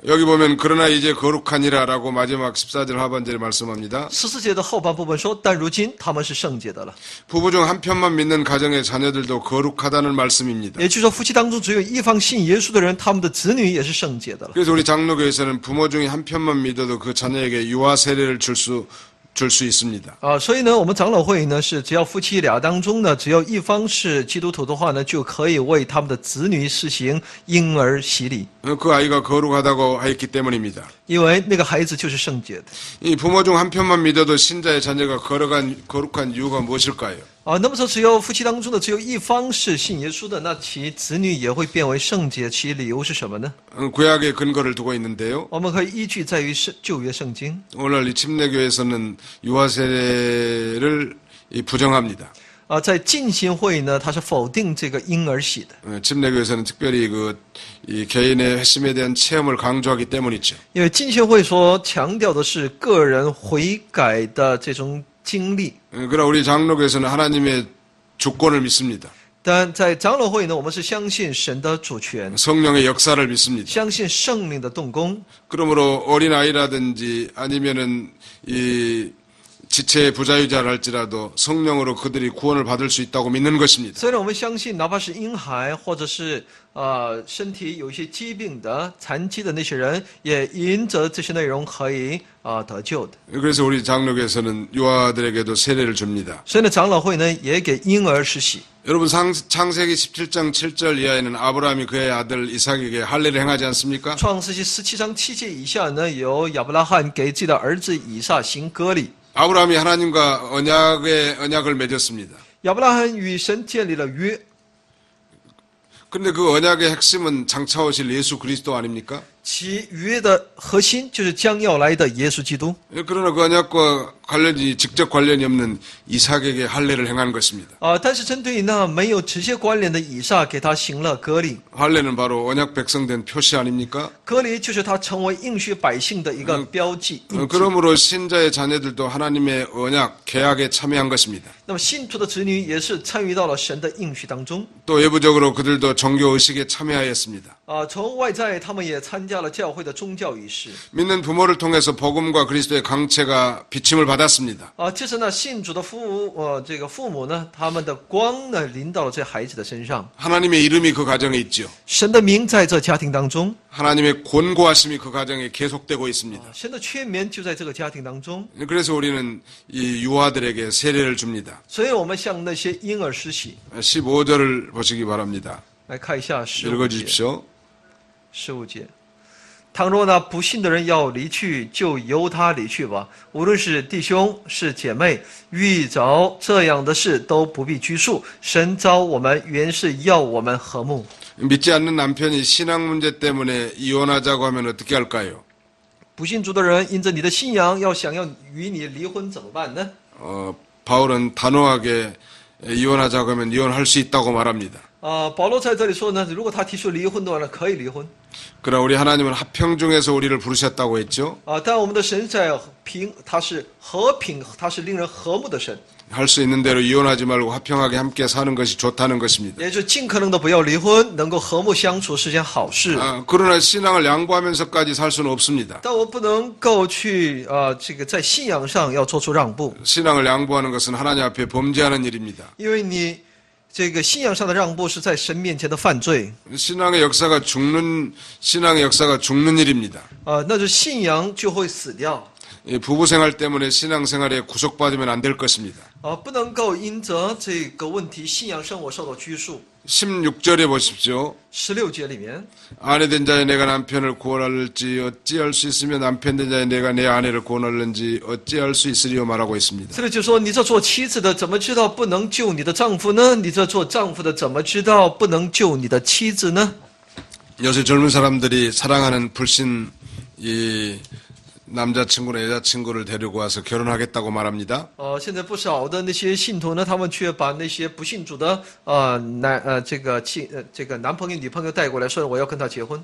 여기 보면 그러나 이제 거룩하니라라고 마지막 14절 하반절에 말씀합니다. 14节的后半部分说，但如今他们是圣洁的了。 부부 중 한 편만 믿는 가정의 자녀들도 거룩하다는 말씀입니다. 也就是说，夫妻当中只有一方信耶稣的人，他们的子女也是圣洁的了。 그래서 우리 장로교에서는 부모 중에 한 편만 믿어도 그 자녀에게 유아 세례를 줄 수 있습니다. 所以呢，我们长老会呢是只要夫妻俩当中呢，只要一方是基督徒的话呢，就可以为他们的子女施行婴儿洗礼， 그 아이가 거룩하다고 했기 때문입니다. 因为那个孩子就是圣洁的。 이 부모 중 한 편만 믿어도 신자의 자녀가 거룩한 이유가 무엇일까요? 那么说只有夫妻当中的只有一方是信耶稣的，那其子女也会变为圣洁，其理由是什么呢？ 구약의 근거를 두고 있는데요. 我们可以依据在于旧约圣经。 오늘 이 침례교에서는 유아 세례를 부정합니다. 在浸信会呢，他是否定这个婴儿洗的， 침례교에서는 특별히 이 개인의 회심에 대한 체험을 강조하기 때문이죠. 因为浸信会所强调的是个人悔改的这种经历。 그러나 우리 장로교에서는 하나님의 주권을 믿습니다. 但在长老会呢，我们是相信神的主权， 성령의 역사를 믿습니다. 相信圣灵的动工。 그러므로 어린아이라든지 아니면은 이 지체의 부자유자랄지라도 성령으로 그들이 구원을 받을 수 있다고 믿는 것입니다. 虽然我们相信，哪怕是婴孩或者是身体有一些疾病的、残疾的那些人，也因着这些内容可以得救的。 그래서 우리 장로교에서는 유아들에게도 세례를 줍니다. 所以呢，长老会呢也给婴儿施洗。 여러분 창세기 17장 7절 이하에는 아브라함이 그의 아들 이삭에게 할례를 행하지 않습니까? 创世纪17章7节以下呢，有亚伯拉罕给自己的儿子以撒行割礼。 아브라함이 하나님과 언약을 맺었습니다. 亚伯拉罕与神建立了约， 그런데 그 언약의 핵심은 장차 오실 예수 그리스도 아닙니까? 其约的核心就是将要来的耶稣基督。 그러나 그 언약과 직접 관련이 없는 이삭에게 할례를 행한 것입니다. 但是针对那没有直接关联的以撒，给他行了割礼。 할례는 바로 언약 백성된 표시 아닙니까? 割礼就是他成为应许百姓的一个标记。印记 그러므로 신자의 자녀들도 하나님의 언약, 계약에 참여한 것입니다. 那么信徒的子女也是参与到了神的应许当中。 또 외부적으로 그들도 종교 의식에 참여하였습니다. 从外在他们也参加了教会的宗教仪式。 믿는 부모를 통해서 복음과 그리스도의 강체가 비침을 받았습니다. 接着呢，信主的父母呢，他们的光呢临到了这孩子的身上。 하나님의 이름이 그 가정에 있죠. 神的名在这家庭当中， 하나님의 권고하심이 그 가정에 계속되고 있습니다. 神的劝勉就在这个家庭当中。 그래서 우리는 이 유아들에게 세례를 줍니다. 所以我们向那些婴儿施洗。 15절을 보시기 바랍니다. 来看一下15节。 읽어주십시오. 15节，倘若那不信的人要离去，就由他离去吧。无论是弟兄是姐妹，遇着这样的事都不必拘束。神召我们原是要我们和睦。 믿지 않는 남편이 신앙 문제 때문에 이혼하자고 하면 어떻게 할까요? 不信主的人因着你的信仰要想要与你离婚怎么办呢？ 바울은 단호하게 이혼하자고 하면 이혼할 수 있다고 말합니다. 保罗在这里说呢，如果他提出离婚的话呢，可以离婚。 그러나 우리 하나님은 합평 중에서 우리를 부르셨다고 했죠. 但我们的神在他是和平，他是令人和睦的神。 할 수 있는 대로 이혼하지 말고 화평하게 함께 사는 것이 좋다는 것입니다. 也就是尽可能的不要离婚，能够和睦相处是件好事。 그러나 신앙을 양보하면서까지 살 수는 없습니다. 但我不能够去在信仰上要做出让步， 신앙을 양보하는 것은 하나님 앞에 범죄하는 일입니다. 因为你这个信仰上的让步是在神面前的犯罪。 신앙의 역사가 죽는 일입니다. 那就信仰就会死掉。 부부 생활 때문에 신앙 생활에 구속받으면 안 될 것입니다. 不能够因着这个问题信仰生活受到拘束。 16절에 보십시오. 16节里面， 아내 된 자의 내가 남편을 구원할지 어찌할 수 있으며 남편 된 자의 내가 내 아내를 구원할는지 어찌할 수 있으리요 말하고 있습니다. 这里就说你这做妻子的怎么知道不能救你的丈夫呢？你这做丈夫的怎么知道不能救你的妻子呢？ 요새 젊은 사람들이 사랑하는 불신 남자친구나 여자친구를 데리고 와서 결혼하겠다고 말합니다. 现在不少的那些信徒呢，他们却把那些不信主的这个男朋友女朋友带过来，说我要跟他结婚。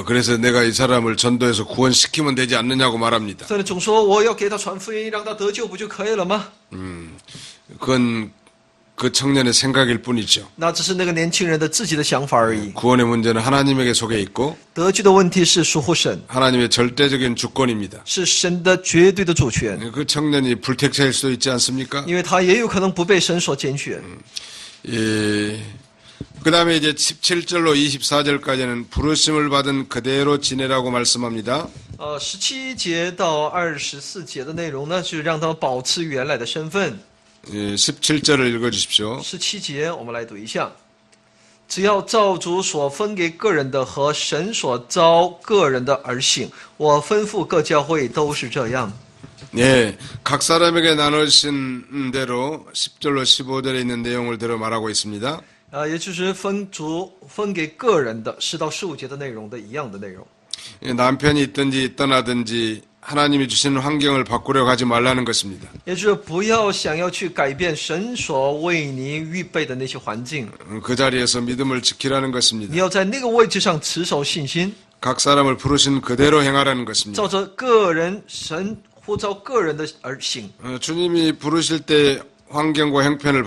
그래서 내가 이 사람을 전도해서 구원시키면 되지 않느냐고 말합니다. 所以总说我要给他传福音，让他得救不就可以了吗？ 그건 그 청년의 생각일 뿐이죠. 那只是那个年轻人的自己的想法而已。 구원의 문제는 하나님에게 속해 있고 得救的问题是属乎神， 하나님의 절대적인 주권입니다. 是神的绝对的主权， 그 청년이 불택자일 수도 있지 않습니까? 因为他也有可能不被神所拣选。 그 다음에 이제 17절로 24절까지는 부르심을 받은 그대로 지내라고 말씀합니다. 17节到24节的内容呢，是让他们保持原来的身份。 17절을 읽어주십시오. 17节我们来读一下。只要照主所分给个人的和神所召个人的而行，我吩咐各教会都是这样。 네, 각 사람에게 나누신 대로 10절로 15절에 있는 내용을 대로 말하고 있습니다. 也就是分给个人的10到15节的内容的一样的内容。 남편이 있든지 떠나든지 하나님이 주시는 환경을 바꾸려고 하지 말라는 것입니다. 也就是不要想要去改变神所为你预备的那些环境， 그 자리에서 믿음을 지키라는 것입니다. 你要在那个位置上持守信心， 각 사람을 부르신 그대로 행하라는 것입니다. 照着个人神呼召个人的而行。 주님이 부르실 때 환경과 형편을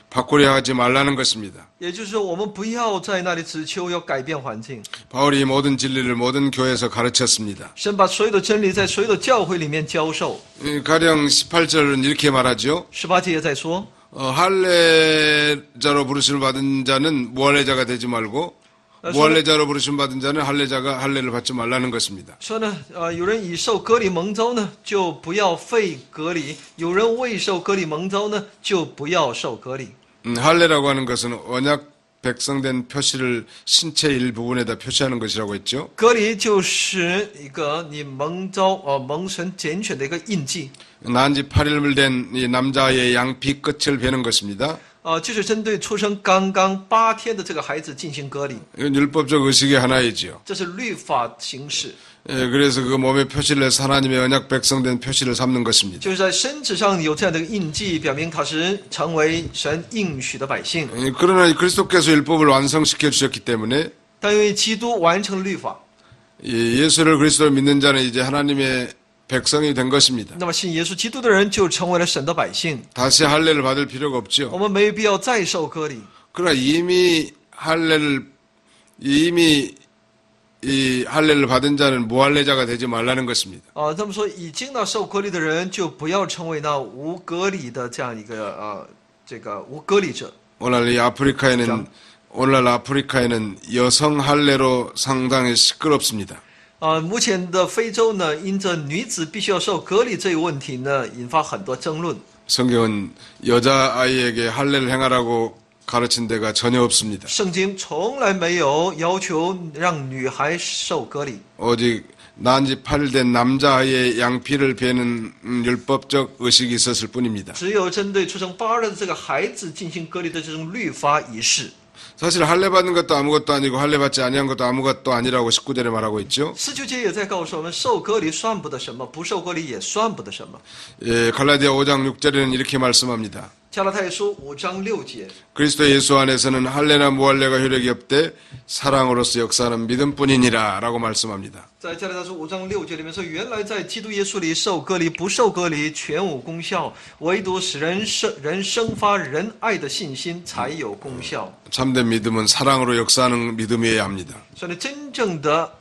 바꾸려 하지 말라는 것입니다. 也就是说，我们不要在那里只求要改变环境。 바울이 모든 진리를 모든 교회에서 가르쳤습니다. 神把所有的真理在所有的教会里面教授。 가령 18절은 이렇게 말하죠. 18节也在说， 할례자로 부르심을 받은 자는 무할례자가 되지 말고 무할례자로 부르심 받은 자는 할례자가 할례를 받지 말라는 것입니다. 说呢，有人已受割礼蒙召呢，就不要废割礼；有人未受割礼蒙召呢，就不要受割礼。 할례라고 하는 것은 언약 백성된 표시를 신체 일부분에다 표시하는 것이라고 했죠. 割礼就是一个你蒙召蒙神拣选的一个印记。 난지 8일 된 이 남자의 양피 끝을 베는 것입니다. 就是针对出生刚刚8天的这个孩子进行割礼， 이건 율법적 의식의 하나이지요. 这是律法形式， 예, 그래서 그 몸에 표시를 해서 하나님의 언약 백성된 표시를 삼는 것입니다. 就是在身子上有这样的一个印记，表明他是成为神应许的百姓。 예, 그러나 그리스도께서 율법을 완성시켜 주셨기 때문에 但因为基督完成了律法， 예수를 그리스도를 믿는 자는 이제 하나님의 백성이 된 것입니다. 那么信耶稣基督的人就成为了神的百姓， 다시 할례를 받을 필요가 我 없지요. 们没有必要再受割礼。 그러나 이미 이 할례를 받은 자는 무할례자가 되지 말라는 것입니다. 这么说，已经受割礼的人就不要成为那无割礼的这样一个这个无割礼者。 오늘날 아프리카에는 여성 할례로 상당히 시끄럽습니다. 目前的非洲呢，因着女子必须要受割礼这一问题呢，引发很多争论。 성경은 여자아이에게 할례를 행하라고 가르친 데가 전혀 없습니다. 圣经从来没有要求让女孩受割礼， 오직 난지 8된 남자아이의 양피를 베는 율법적 의식이 있었을 뿐입니다. 只有针对出生8日的这个孩子进行割礼的这种律法仪式。 사실 할례 받는 것도 아무것도 아니고 할례 받지 아니한 것도 아무것도 아니라고 19절에 말하고 있죠. 19节也在告诉我们，受割礼算不得什么，不受割礼也算不得什么。 예, 갈라디아 5장 6절에는 이렇게 말씀합니다. 加拉太书5章6节， 그리스도 예수 안에서는 할례나 무할례가 효력이 없되 사랑으로서 역사하는 믿음뿐이니라 라고 말씀합니다. 在加拉太书5章6节里面说，原来在基督耶稣里受割礼不受割礼全无功效，唯独使人生发仁爱的信心才有功效。 참된 믿음은 사랑으로 역사하는 믿음이어야 합니다. 所以呢，真正的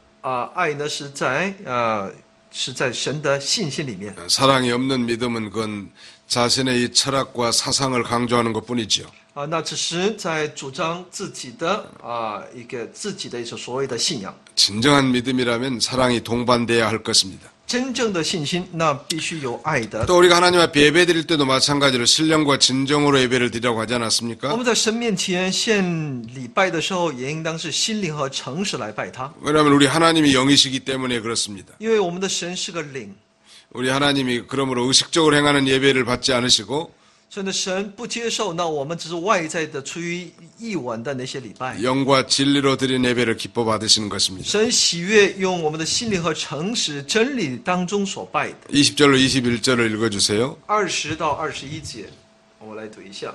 爱呢是在神的信心里面。 사랑이 없는 믿음은 그건 자신의 이 철학과 사상을 강조하는 것뿐이지요. 那只是在主张自己的自己的一种所谓的信仰。 진정한 믿음이라면 사랑이 동반돼야 할 것입니다. 真正的信心，那必须有爱的。 또 우리가 하나님 앞에 예배 드릴 때도 마찬가지로 신령과 진정으로 예배를 드리라고 하지 我 않았습니까? 们在神面前献礼拜的时候，也应当是心灵和诚实来拜他， 왜냐하면 우리 하나님이 영이시기 때문에 그렇습니다. 因为我们的神是个灵， 우리 하나님이 그러므로 의식적으로 행하는 예배를 받지 않으시고 所以呢，神不接受，那我们只是外在的出于意文的那些礼拜。 영과 진리로 드린 예배를 기뻐 받으시는 것입니다. 神喜悦用我们的心灵和诚实真理当中所拜的。 20절로 21절을 읽어주세요. 20到21节，我们来读一下。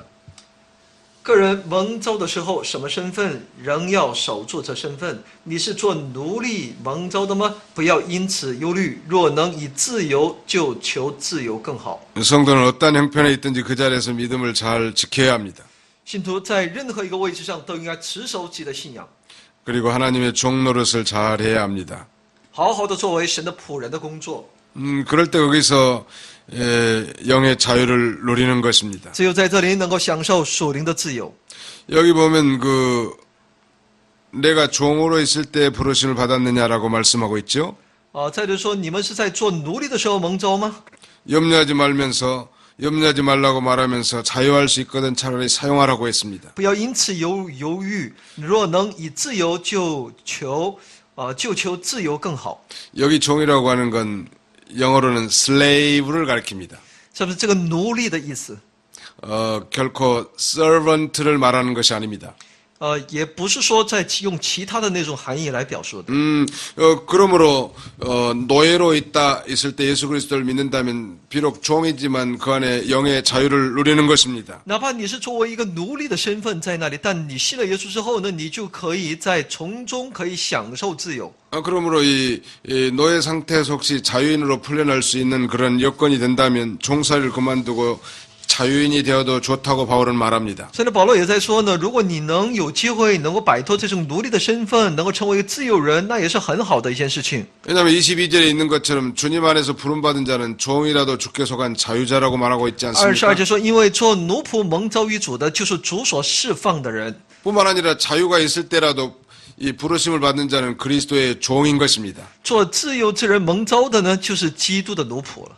个人蒙召的时候，什么身份仍要守住这身份。你是做奴隶蒙召的吗？不要因此忧虑。若能以自由，就求自由更好。 성도는 어떤 형편에 있든지 그 자리에서 믿음을 잘 지켜야 합니다. 信徒在任何一个位置上都应该持守自己的信仰， 그리고 하나님의 종 노릇을 잘 해야 합니다. 好好的作为神的仆人的工作。 그럴 때 거기서 영의 자유를 누리는 것입니다. 只有在这里能够享受属灵的自由。 여기 보면 내가 종으로 있을 때 부르심을 받았느냐라고 말씀하고 있죠. 再就是说，你们是在做奴隶的时候蒙召吗？ 염려하지 말라고 말하면서 자유할 수 있거든 차라리 사용하라고 했습니다. 不要因此犹豫，若能以自由就求自由更好。 여기 종이라고 하는 건 영어로는 slave를 가리킵니다. 是不是这个奴隶的意思？ 결코 servant를 말하는 것이 아닙니다. 也不是说在用其他的那种含义来表述的。 그러므로 노예로 있을 때 예수 그리스도를 믿는다면 비록 종이지만 그 안에 영의 자유를 누리는 것입니다. 哪怕你是作为一个奴隶的身份在那里，但你信了耶稣之后呢，你就可以在从中可以享受自由。 그러므로 이 노예 상태에서 혹시 자유인으로 풀려날 수 있는 그런 여건이 된다면 종살이를 그만두고 자유인이 되어도 좋다고 바울은 말합니다. 所以呢，保罗也在说呢，如果你能有机会能够摆脱这种奴隶的身份，能够成为一个自由人，那也是很好的一件事情。 왜냐하면 22절에 있는 것처럼 주님 안에서 부름받은 자는 종이라도 주께 속한 자유자라고 말하고 있지 22 않습니까? 节说，因为做奴仆蒙召于主的，就是主所释放的人。 뿐만 아니라 자유가 있을 때라도 이 부르심을 받는 자는 그리스도의 종인 것입니다. 做自由之人蒙召的呢，就是基督的奴仆了。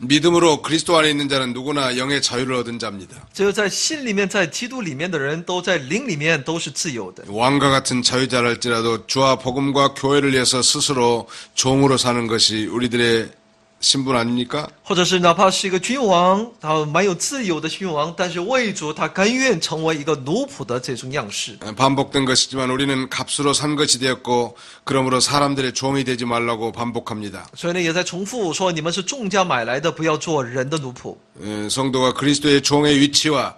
믿음으로 그리스도 안에 있는 자는 누구나 영의 자유를 얻은 자입니다. 只有在信里面，在基督里面的人，都在灵里面都是自由的。 왕과 같은 자유자랄지라도 주와 복음과 교회를 위해서 스스로 종으로 사는 것이 우리들의 신분 아닙니까? 或者是哪怕是一个君王，他蛮有自由的君王，但是为主他甘愿成为一个奴仆的这种样式。 반복된 것이지만 우리는 값으로 산 것이 되었고 그러므로 사람들의 종이 되지 말라고 반복합니다. 所以呢，也在重复说，你们是重价买来的，不要做人的奴仆。 성도가 그리스도의 종의 위치와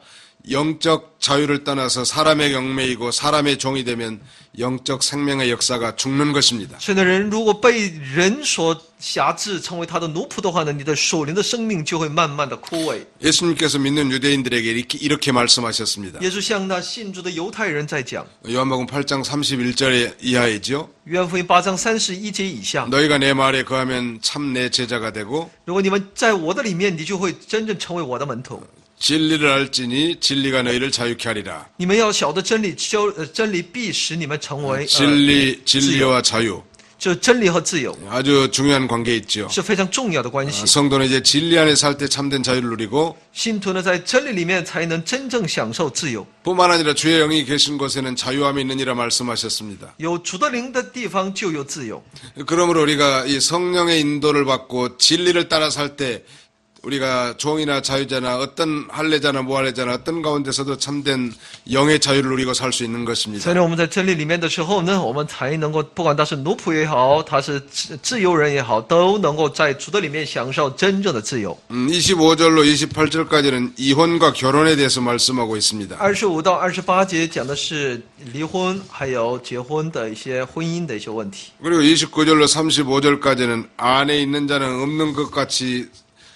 영적 자유를 떠나서 사람의 경매이고 사람의 종이 되면 영적 생명의 역사가 죽는 것입니다. 所以呢，人如果被人所辖制，成为他的奴仆的话呢，你的属灵的生命就会慢慢的枯萎。 예수님께서 믿는 유대인들에게 이렇게 말씀하셨습니다. 耶稣向那信主的犹太人在讲， 요한복음 8장 31절 이하이죠. 约翰福音8章31节以下， 너희가 내 말에 거하면 참 내 제자가 되고 如果你们在我的里面，你就会真正成为我的门徒。 진리를 알지니 진리가 너희를 자유케 하리라. 你们要晓得真理，真理必使你们成为 진리, 진리와 자유. 就真理和自由 아주 중요한 관계 있죠. 是非常重要的关系。 성도는 이제 진리 안에 살 때 참된 자유를 누리고 信徒呢，在真理里面才能真正享受自由。 뿐만 아니라 주의 영이 계신 곳에는 자유함이 있느니라 말씀하셨습니다. 有主的灵的地方就有自由。 그러므로 우리가 이 성령의 인도를 받고 진리를 따라 살 때 우리가 종이나 자유자나 어떤 할례자나 무할례자나 어떤 가운데서도 참된 영의 자유를 누리고 살 수 있는 所以 것입니다. 呢，我们在真理里面的时候呢，我们才能够，不管他是奴仆也好，他是自由人也好，都能够在主的里面享受真正的自由。 25절로 28절까지는 이혼과 결혼에 대해서 말씀하고 있습니다. 25到28节讲的是离婚还有结婚的一些婚姻的一些问题。 그리고 29절로 35절까지는 안에 있는 자는 없는 것 같이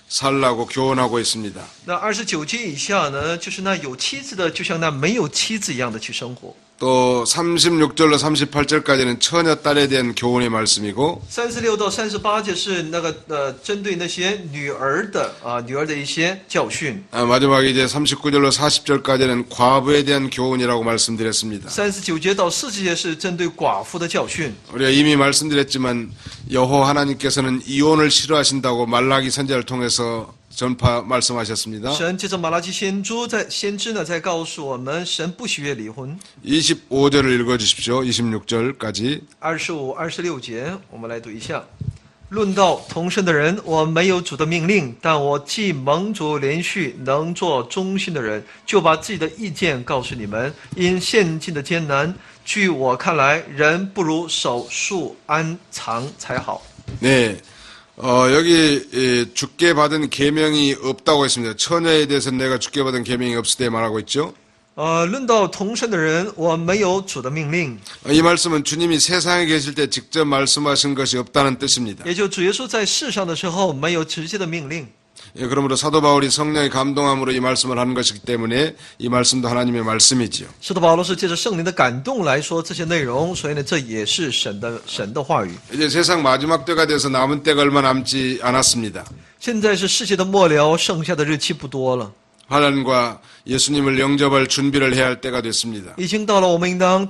살라고 교훈하고 있습니다. 那29节以下呢，就是那有妻子的，就像那没有妻子一样的去生活。 또 36절로 38절까지는 처녀 딸에 대한 교훈의 말씀이고 36到38节是那个针对那些女儿的一些教训。 마지막에 이제 39절로 40절까지는 과부에 대한 교훈이라고 말씀드렸습니다. 39节到40节是针对寡妇的教训。 우리가 이미 말씀드렸지만 여호와 하나님께서는 이혼을 싫어하신다고 말라기 선지자를 통해서 전파 말씀하셨습니다. 神借着马拉基先知呢，在告诉我们，神不喜悦离婚。 25절을 읽어주십시오. 26절까지. 25、26节，我们来读一下。论到同生的人，我没有主的命令，但我既蒙主连续能做忠心的人，就把自己的意见告诉你们。因现今的艰难，据我看来，人不如守束安藏才好。 네. 여기 주께 받은 계명이 없다고 했습니다. 처녀에 대해서는 내가 주께 받은 계명이 없을 때 말하고 있죠. 论到同生的人，我没有主的命令， 이 말씀은 주님이 세상에 계실 때 직접 말씀하신 것이 없다는 뜻입니다. 也就主耶稣在世上的时候没有直接的命令。 예, 그러므로 사도 바울이 성령의 감동함으로 이 말씀을 하는 것이기 때문에 이 말씀도 하나님의 말씀이지요. 使徒保罗是借着圣灵的感动来说这些内容，所以呢，这也是神的话语。 이제 세상 마지막 때가 돼서 남은 때가 얼마 남지 않았습니다. 现在是世界的末了，剩下的日期不多了， 환란과 예수님을 영접할 준비를 해야 할 때가 됐습니다. 已经到了我们应当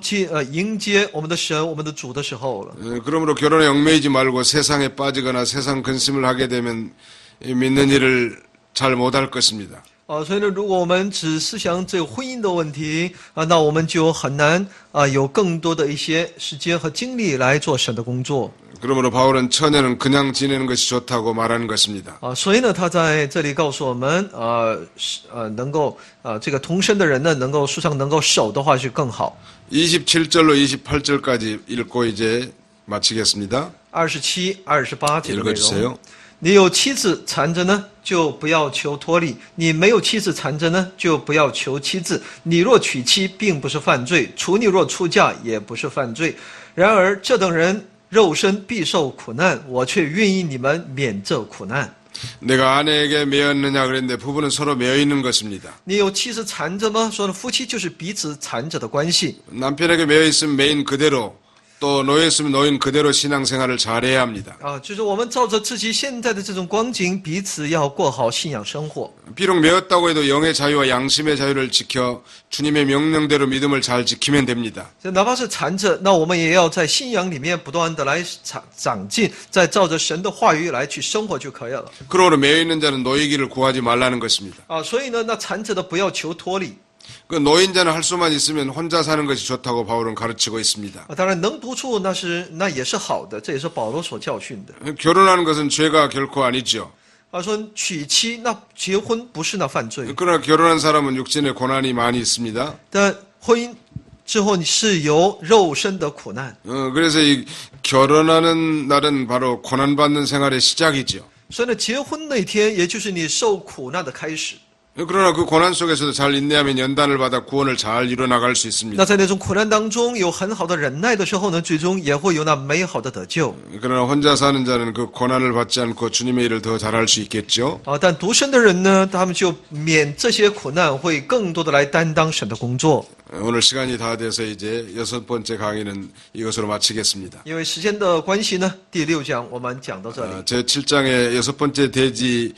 迎接我们的神、我们的主的时候了。 그러므로 결혼에 얽매이지 말고 세상에 빠지거나 세상 근심을 하게 되면 믿는 일을 잘 못할 것입니다. 所以呢，如果我们只思想这个婚姻的问题那我们就很难有更多的一些时间和精力来做神的工作。 그러므로 바울은 처녀는 그냥 지내는 것이 좋다고 말하는 것입니다. 所以呢，他在这里告诉我们，能够这个同生的人呢，能够书上能够守的话是更好。 27절로 28절까지 읽고 이제 마치겠습니다. 27、28节的内容。 읽어주세요. 你有妻子缠着呢，就不要求脱离；你没有妻子缠着呢，就不要求妻子。你若娶妻，并不是犯罪；处女若出嫁，也不是犯罪。然而这等人肉身必受苦难，我却愿意你们免这苦难。 내가 아내에게 매였느냐 그랬는데 부부는 서로 매여 있는 것입니다. 你有妻子缠着吗？说呢，夫妻就是彼此缠着的关系。 남편에게 매여 있으면 매인 그대로 또 놓여 있으면 놓인 그대로 신앙생활을 잘해야 합니다. 就是我们照着自己现在的这种光景，彼此要过好信仰生活。 비록 매였다고 해도 영의 자유와 양심의 자유를 지켜 주님의 명령대로 믿음을 잘 지키면 됩니다. 哪怕是缠着，那我们也要在信仰里面不断的来长进，再照着神的话语来去生活就可以了。 그러므로 매여 있는 자는 놓이기를 구하지 말라는 것입니다. 所以呢，那缠着的不要求脱离。그 노인자는 할 수만 있으면 혼자 사는 것이 좋다고 바울은 가르치고 있습니다. 当然能独处那也是好的，这也是保罗所教训的。 결혼하는 것은 죄가 결코 아니죠. 说娶妻那结婚不是那犯罪， 그러나 결혼한 사람은 육신의 고난이 많이 있습니다. 但婚姻之后你是由肉身的苦难， 그래서 이 결혼하는 날은 바로 고난받는 생활의 시작이죠. 所以呢，结婚那天也就是你受苦难的开始。 그러나 그 고난 속에서도 잘 인내하면 연단을 받아 구원을 잘 이뤄나갈 수 있습니다. 那在那种苦难当中有很好的忍耐的时候呢，最终也会有那美好的得救。 그러나 혼자 사는 자는 그 고난을 받지 않고 주님의 일을 더 잘할 수 있겠죠. 但独身的人呢，他们就免这些苦难，会更多的来担当神的工作。 오늘 시간이 다 돼서 이제 6번째 강의는 이것으로 마치겠습니다. 因为时间的关系呢，第6讲我们讲到这里。 제 7장의 6번째 대지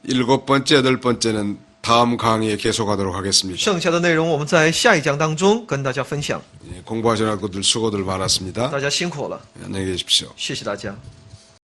7번째, 8번째는 다음 강의에 계속하도록 하겠습니다. 剩下的内容我们在下一讲当中跟大家分享。 공부하시는 분들 수고들 많았습니다. 大家辛苦了， 안녕히 계십시오. 谢谢大家。